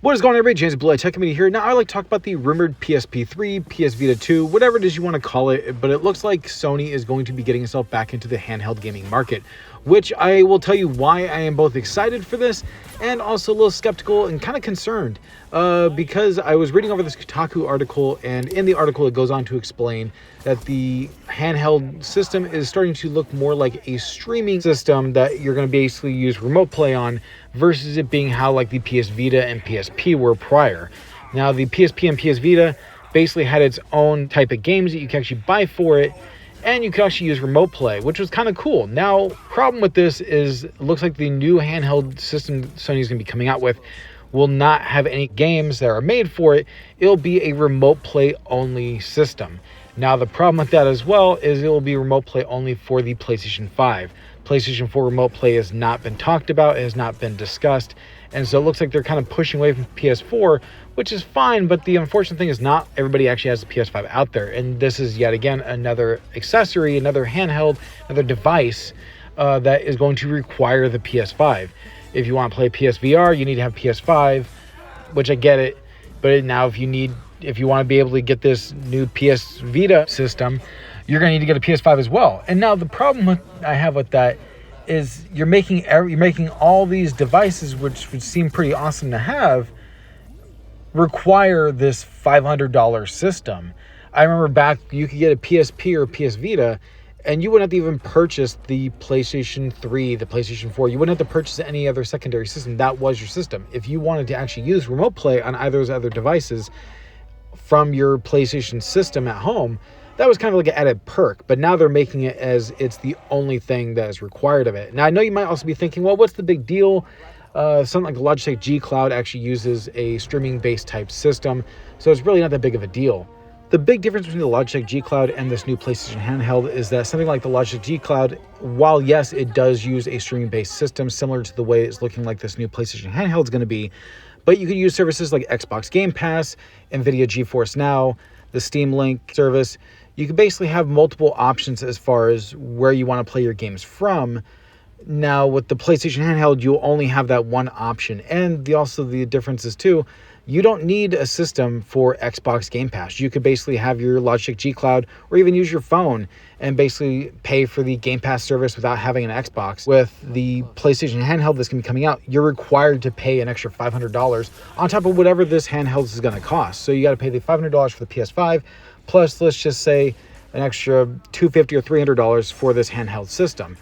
What is going on, everybody? James Blue Tech Committee here. Now, I like to talk about the rumored PSP3, PS Vita 2, whatever it is you want to call it, but it looks like Sony is going to be getting itself back into the handheld gaming market, which I will tell you why I am both excited for this and also a little skeptical and kind of concerned, because I was reading over this Kotaku article, and in the article it goes on to explain that the handheld system is starting to look more like a streaming system that you're going to basically use remote play on, versus it being how like the PS Vita and PSP were prior. Now, the PSP and PS Vita basically had its own type of games that you can actually buy for it, and you could actually use remote play, which was kind of cool. Now, problem with this is it looks like the new handheld system Sony's going to be coming out with will not have any games that are made for it. It'll be a remote play only system. Now, the problem with that as well is it will be remote play only for the PlayStation 5. PlayStation 4 remote play has not been talked about, it has not been discussed, and so it looks like they're kind of pushing away from PS4, which is fine, but the unfortunate thing is not everybody actually has a PS5 out there, and this is yet again another accessory, another handheld, another device that is going to require the PS5. If you want to play PSVR, you need to have PS5, which I get it, but now if you want to be able to get this new PS Vita system, you're going to need to get a PS5 as well. And now the problem I have with that is you're making all these devices, which would seem pretty awesome to have, require this $500 system. I remember back, you could get a PSP or a PS Vita, and you wouldn't have to even purchase the PlayStation 3, the PlayStation 4. You wouldn't have to purchase any other secondary system. That was your system. If you wanted to actually use remote play on either of those other devices from your PlayStation system at home, that was kind of like an added perk, but now they're making it as it's the only thing that is required of it. Now, I know you might also be thinking, well, what's the big deal? Something like the Logitech G Cloud actually uses a streaming-based type system, so it's really not that big of a deal. The big difference between the Logitech G Cloud and this new PlayStation handheld is that something like the Logitech G Cloud, while yes, it does use a streaming-based system similar to the way it's looking like this new PlayStation handheld is going to be, but you can use services like Xbox Game Pass, NVIDIA GeForce Now, the Steam Link service. You can basically have multiple options as far as where you want to play your games from. Now, with the PlayStation handheld, you'll only have that one option. And also the difference is too, you don't need a system for Xbox Game Pass. You could basically have your Logitech G Cloud or even use your phone and basically pay for the Game Pass service without having an Xbox. With the PlayStation handheld that's going to be coming out, you're required to pay an extra $500 on top of whatever this handheld is going to cost. So you got to pay the $500 for the PS5, plus let's just say an extra $250 or $300 for this handheld system.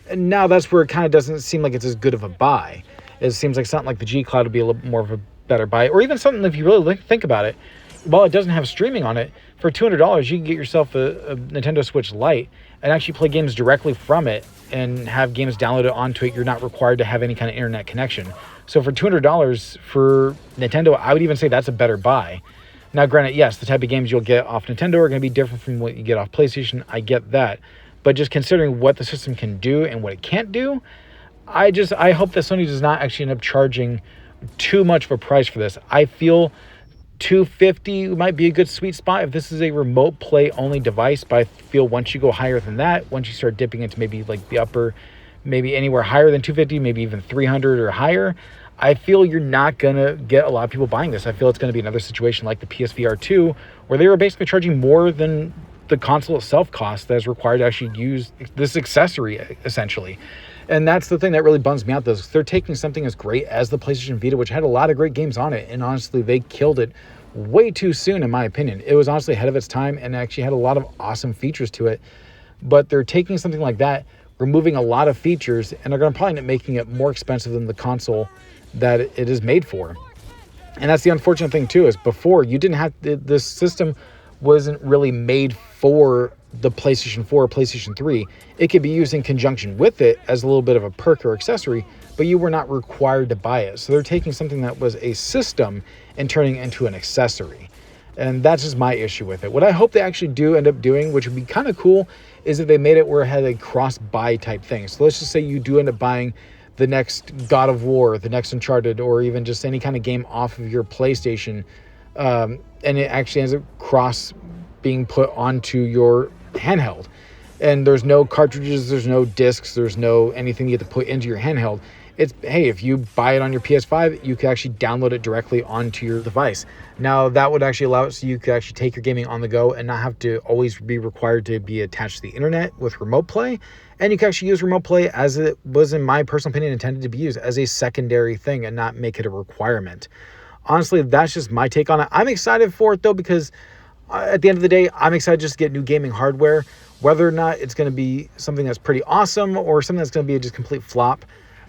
And now that's where it kind of doesn't seem like it's as good of a buy. It seems like something like the G Cloud would be a little more of a better buy, or even something, if you really think about it, while it doesn't have streaming on it, for $200 you can get yourself a Nintendo Switch Lite and actually play games directly from it and have games downloaded onto it. You're not required to have any kind of internet connection. So for $200 for Nintendo, I would even say that's a better buy. Now, granted, yes, the type of games you'll get off Nintendo are going to be different from what you get off PlayStation. I get that. But just considering what the system can do and what it can't do, I hope that Sony does not actually end up charging too much of a price for this. I feel $250 might be a good sweet spot if this is a remote play only device, but I feel once you go higher than that, once you start dipping into maybe like the upper, maybe anywhere higher than $250, maybe even $300 or higher, I feel you're not going to get a lot of people buying this. I feel it's going to be another situation like the PSVR 2, where they were basically charging more than the console itself cost that is required to actually use this accessory, essentially. And that's the thing that really bums me out, though. They're taking something as great as the PlayStation Vita, which had a lot of great games on it, and honestly, they killed it way too soon, in my opinion. It was honestly ahead of its time and actually had a lot of awesome features to it. But they're taking something like that, removing a lot of features, and they're going to probably end up making it more expensive than the console that it is made for. And that's the unfortunate thing too, is before you didn't have this system wasn't really made for the PlayStation 4 or PlayStation 3. It could be used in conjunction with it as a little bit of a perk or accessory, but you were not required to buy it. So they're taking something that was a system and turning it into an accessory. And that's just my issue with it. What I hope they actually do end up doing, which would be kind of cool, is if they made it where it had a cross-buy type thing. So let's just say you do end up buying the next God of War, the next Uncharted, or even just any kind of game off of your PlayStation, and it actually ends up cross being put onto your handheld. And there's no cartridges, there's no discs, there's no anything you have to put into your handheld. It's, hey, if you buy it on your PS5, you can actually download it directly onto your device. Now, that would actually allow it so you could actually take your gaming on the go and not have to always be required to be attached to the internet with remote play. And you can actually use remote play, as it was, in my personal opinion, intended to be used as a secondary thing and not make it a requirement. Honestly, that's just my take on it. I'm excited for it, though, because at the end of the day, I'm excited just to get new gaming hardware. Whether or not it's going to be something that's pretty awesome or something that's going to be a just complete flop,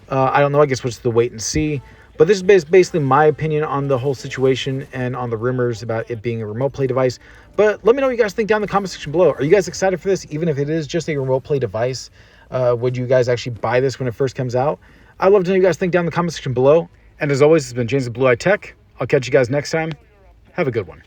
I don't know. I guess we'll just wait and see. But this is basically my opinion on the whole situation and on the rumors about it being a remote play device. But let me know what you guys think down in the comment section below. Are you guys excited for this, even if it is just a remote play device? Would you guys actually buy this when it first comes out? I'd love to know what you guys think down in the comment section below. And as always, it's been James of Blue Eye Tech. I'll catch you guys next time. Have a good one.